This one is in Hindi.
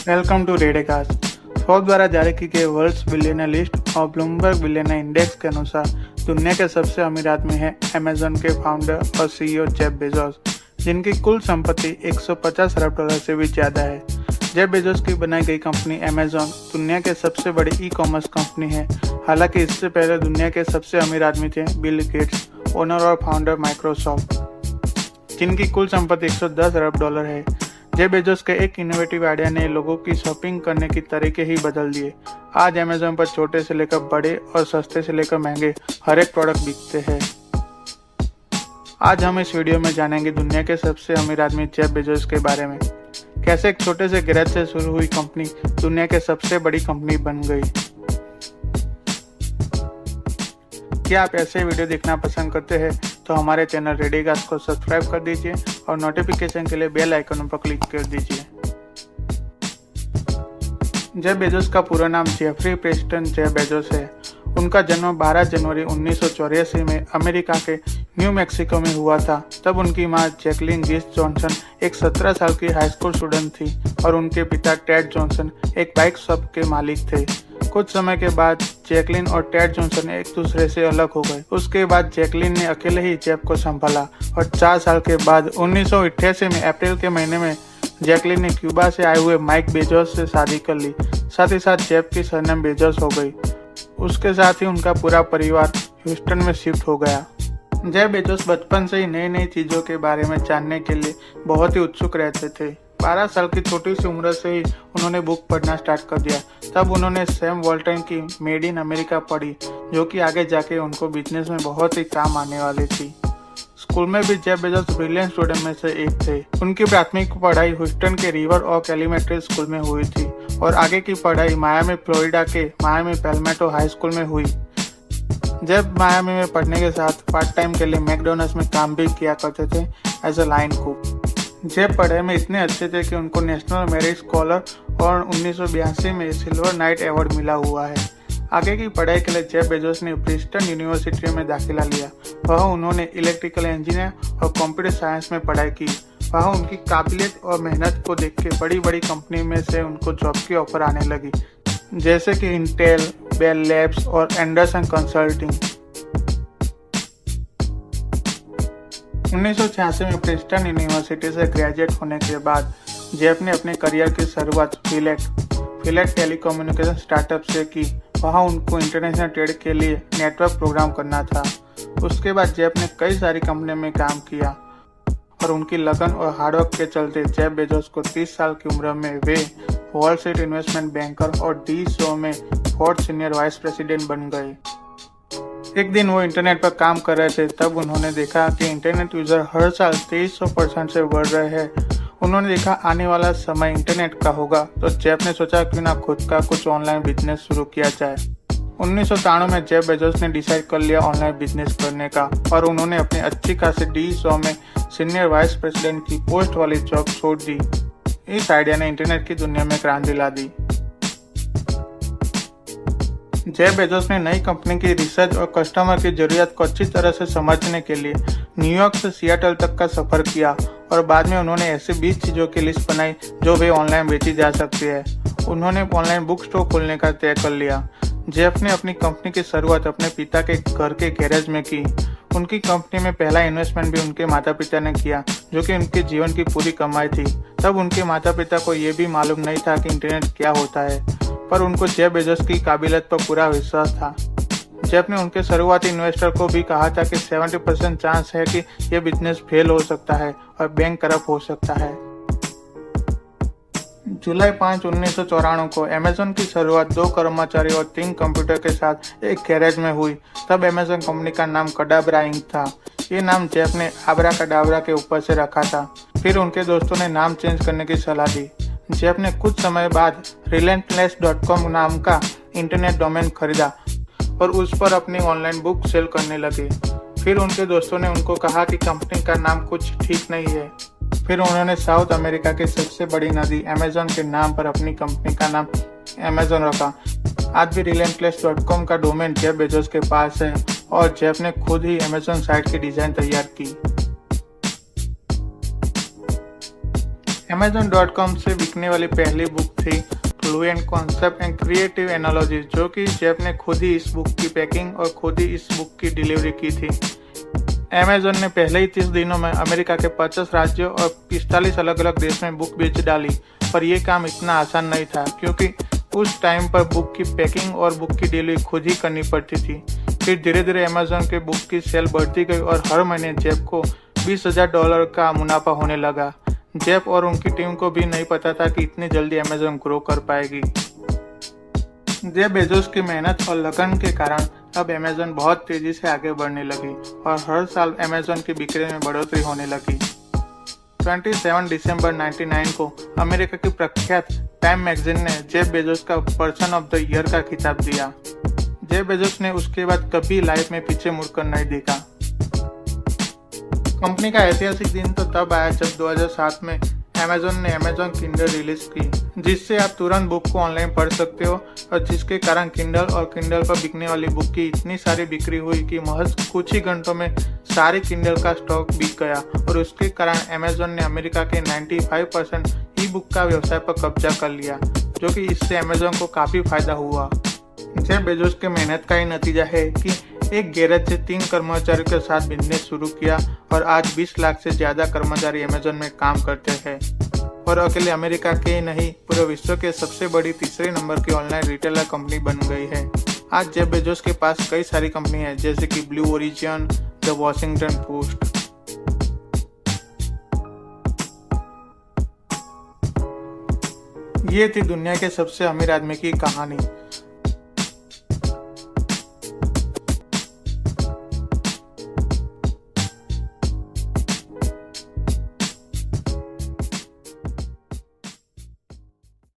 Welcome to रेडेकास्ट। फोर्ब्स द्वारा जारी की गई वर्ल्ड्स बिलियनर लिस्ट और ब्लूमबर्ग बिलियनर इंडेक्स के अनुसार दुनिया के सबसे अमीर आदमी है अमेजन के फाउंडर और सीईओ जेफ बेजोस, जिनकी कुल संपत्ति 150 अरब डॉलर से भी ज्यादा है। जेफ बेजोस की बनाई गई कंपनी अमेजन दुनिया के सबसे बड़ी ई कॉमर्स कंपनी है। हालांकि इससे पहले दुनिया के सबसे अमीर आदमी थे बिल गेट्स, ओनर और फाउंडर माइक्रोसॉफ्ट, जिनकी कुल संपत्ति 110 अरब डॉलर है। जेफ बेजोस के एक इनोवेटिव आइडिया ने लोगों की शॉपिंग करने की तरीके ही बदल दिए। आज अमेजन पर छोटे से लेकर बड़े और सस्ते से लेकर महंगे हर एक प्रोडक्ट बिकते हैं। आज हम इस वीडियो में जानेंगे दुनिया के सबसे अमीर आदमी जेफ बेजोस के बारे में। कैसे एक छोटे से गैरेज से शुरू हुई कंपनी दुनिया के सबसे बड़ी कंपनी बन गई। क्या आप ऐसे वीडियो देखना पसंद करते हैं तो हमारे चैनल रेडेकास्ट को सब्सक्राइब कर दीजिए और नोटिफिकेशन के लिए बेल आइकन पर क्लिक कर दीजिए। जेफ बेजोस का पूरा नाम जेफरी प्रेस्टन जेफ बेजोस है। उनका जन्म 12 जनवरी 1984 में अमेरिका के न्यू मैक्सिको में हुआ था। तब उनकी मां जैकलिन गिश जॉनसन एक 17 साल की हाई स्कूल स्टूडेंट थी और उनके पिता टेड जॉनसन एक बाइक शॉप के मालिक थे। कुछ समय के बाद जैकलिन और टेड जॉनसन एक दूसरे से अलग हो गए। उसके बाद जैकलिन ने अकेले ही जेफ को संभाला और 4 साल के बाद 1988 में अप्रैल के महीने में जैकलिन ने क्यूबा से आए हुए माइक बेजोस से शादी कर ली। साथ ही साथ जेफ की सरनेम बेजोस हो गई। उसके साथ ही उनका पूरा परिवार ह्यूस्टन में शिफ्ट हो गया। जेफ बेजोस बचपन से ही नई नई चीजों के बारे में जानने के लिए बहुत ही उत्सुक रहते थे। 12 साल की छोटी सी उम्र से ही उन्होंने बुक पढ़ना स्टार्ट कर दिया। तब उन्होंने सैम वॉल्टन की मेड इन अमेरिका पढ़ी, जो कि आगे जाके उनको बिजनेस में बहुत ही काम आने वाली थी। स्कूल में भी जेफ बेजोस ब्रिलियंट स्टूडेंट में से एक थे। उनकी प्राथमिक पढ़ाई ह्यूस्टन के रिवर ओक एलिमेंट्री स्कूल में हुई थी और आगे की पढ़ाई मायामी फ्लोरिडा के मायामी पैल्मेटो हाई स्कूल में हुई। जेफ मायामी में पढ़ने के साथ पार्ट टाइम के लिए मैकडोनल्ड्स में काम भी किया करते थे as a line cook. Jeff पढ़ाई में इतने अच्छे थे कि उनको नेशनल मेरिट स्कॉलर और 1982 में सिल्वर नाइट अवार्ड मिला हुआ है। आगे की पढ़ाई के लिए जेफ बेजोस ने प्रिंसटन यूनिवर्सिटी में दाखिला लिया। वहाँ उन्होंने इलेक्ट्रिकल इंजीनियर और कंप्यूटर साइंस में पढ़ाई की। वहाँ उनकी काबिलियत और मेहनत को देख के बड़ी बड़ी कंपनी में से उनको जॉब की ऑफर आने लगी, जैसे कि इंटेल, बेल लैब्स और एंडरसन कंसल्टिंग। 1986 में प्रिंसटन यूनिवर्सिटी से ग्रेजुएट होने के बाद जेफ ने अपने करियर की शुरुआत फिलेट टेलीकम्युनिकेशन स्टार्टअप से की। वहाँ उनको इंटरनेशनल ट्रेड के लिए नेटवर्क प्रोग्राम करना था। उसके बाद जेफ ने कई सारी कंपनी में काम किया और उनकी लगन और हार्डवर्क के चलते जेफ बेजोस को 30 साल की उम्र में वे वॉल स्ट्रीट इन्वेस्टमेंट बैंकर और डी शो में फोर्थ सीनियर वाइस प्रेसिडेंट बन गए। एक दिन वो इंटरनेट पर काम कर रहे थे, तब उन्होंने देखा कि इंटरनेट यूजर हर साल 2300% से बढ़ रहे हैं। उन्होंने देखा आने वाला समय इंटरनेट का होगा, तो जेफ ने सोचा क्यों ना खुद का कुछ ऑनलाइन बिजनेस शुरू किया जाए। 1993 में जेफ बेजोस ने डिसाइड कर लिया ऑनलाइन बिजनेस करने का और उन्होंने अपनी अच्छी खासी डी शो में सीनियर वाइस प्रेसिडेंट की पोस्ट वाली जॉब छोड़ दी। इस आइडिया ने इंटरनेट की दुनिया में क्रांति ला दी। जेफ बेजोस ने नई कंपनी की रिसर्च और कस्टमर की जरूरत को अच्छी तरह से समझने के लिए न्यूयॉर्क से सियाटल तक का सफर किया और बाद में उन्होंने ऐसे 20 चीजों की लिस्ट बनाई जो वे ऑनलाइन बेची जा सकती है। उन्होंने ऑनलाइन बुक स्टोर खोलने का तय कर लिया। जेफ ने अपनी कंपनी की शुरुआत अपने पिता के घर के गैरेज में की। उनकी कंपनी में पहला इन्वेस्टमेंट भी उनके माता पिता ने किया, जो कि उनके जीवन की पूरी कमाई थी। तब उनके माता पिता को यह भी मालूम नहीं था कि इंटरनेट क्या होता है, पर उनको जेफ बेजोस की काबिलियत पर पूरा विश्वास था। जेफ ने उनके शुरुआती इन्वेस्टर को भी कहा था कि 70% चांस है कि यह बिजनेस फेल हो सकता है और बैंक करप्ट हो सकता है। जुलाई 5, 1994 को अमेजन की शुरुआत 2 कर्मचारी और 3 कंप्यूटर के साथ एक गैरेज में हुई। तब अमेजन कंपनी का नाम कडाब्रा इंक था। ये नाम जेफ ने आब्रा कडाब्रा के ऊपर से रखा था। फिर उनके दोस्तों ने नाम चेंज करने की सलाह दी। जेफ ने कुछ समय बाद relentless.com नाम का इंटरनेट डोमेन खरीदा और उस पर अपनी ऑनलाइन बुक सेल करने लगे। फिर उनके दोस्तों ने उनको कहा कि कंपनी का नाम कुछ ठीक नहीं है। फिर उन्होंने साउथ अमेरिका की सबसे बड़ी नदी अमेजन के नाम पर अपनी कंपनी का नाम अमेजन रखा। आज भी relentless.com का डोमेन जेफ बेजोस के पास है और जेफ ने खुद ही अमेजन साइट की डिजाइन तैयार की। Amazon.com से बिकने वाली पहली बुक थी fluent concept and creative analogy, जो कि जेफ ने खुद ही इस बुक की पैकिंग और खुद ही इस बुक की डिलीवरी की थी। Amazon ने पहले ही 30 दिनों में अमेरिका के 50 राज्यों और 45 अलग अलग देश में बुक बेच डाली, पर यह काम इतना आसान नहीं था क्योंकि उस टाइम पर बुक की पैकिंग और बुक की डिलीवरी खुद ही करनी पड़ती थी। फिर धीरे धीरे Amazon के बुक की सेल बढ़ती गई और हर महीने जेफ को $20,000 का मुनाफा होने लगा। जेफ और उनकी टीम को भी नहीं पता था कि इतनी जल्दी Amazon ग्रो कर पाएगी। जेफ बेजोस की मेहनत और लगन के कारण अब Amazon बहुत तेजी से आगे बढ़ने लगी और हर साल Amazon की बिक्री में बढ़ोतरी होने लगी। 27 दिसंबर 1999 को अमेरिका की प्रख्यात टाइम मैगजीन ने जेफ बेजोस का पर्सन ऑफ द ईयर का खिताब दिया। जेफ बेजोस ने उसके बाद कभी लाइफ में पीछे मुड़कर नहीं देखा। कंपनी का ऐतिहासिक दिन तो तब आया जब 2007 में Amazon ने Amazon Kindle रिलीज की, जिससे आप तुरंत बुक को ऑनलाइन पढ़ सकते हो और जिसके कारण Kindle और Kindle पर बिकने वाली बुक की इतनी सारी बिक्री हुई कि महज कुछ ही घंटों में सारे Kindle का स्टॉक बिक गया और उसके कारण Amazon ने अमेरिका के 95% ई बुक का व्यवसाय पर कब्जा कर लिया, जो कि इससे Amazon को काफी फायदा हुआ। जेफ बेजोस के मेहनत का ही नतीजा है कि एक गैरेज से 3 कर्मचारियों के साथ बिजनेस शुरू किया और आज 20 लाख से ज्यादा कर्मचारी Amazon में काम करते हैं और अकेले अमेरिका के ही नहीं पूरे विश्व के सबसे बड़ी तीसरे नंबर की ऑनलाइन रिटेलर कंपनी बन गई है। आज जेफ बेजोस के पास कई सारी कंपनी है जैसे कि blue origin, the Washington post. ये थी दुनिया के सबसे अमीर आदमी की कहानी।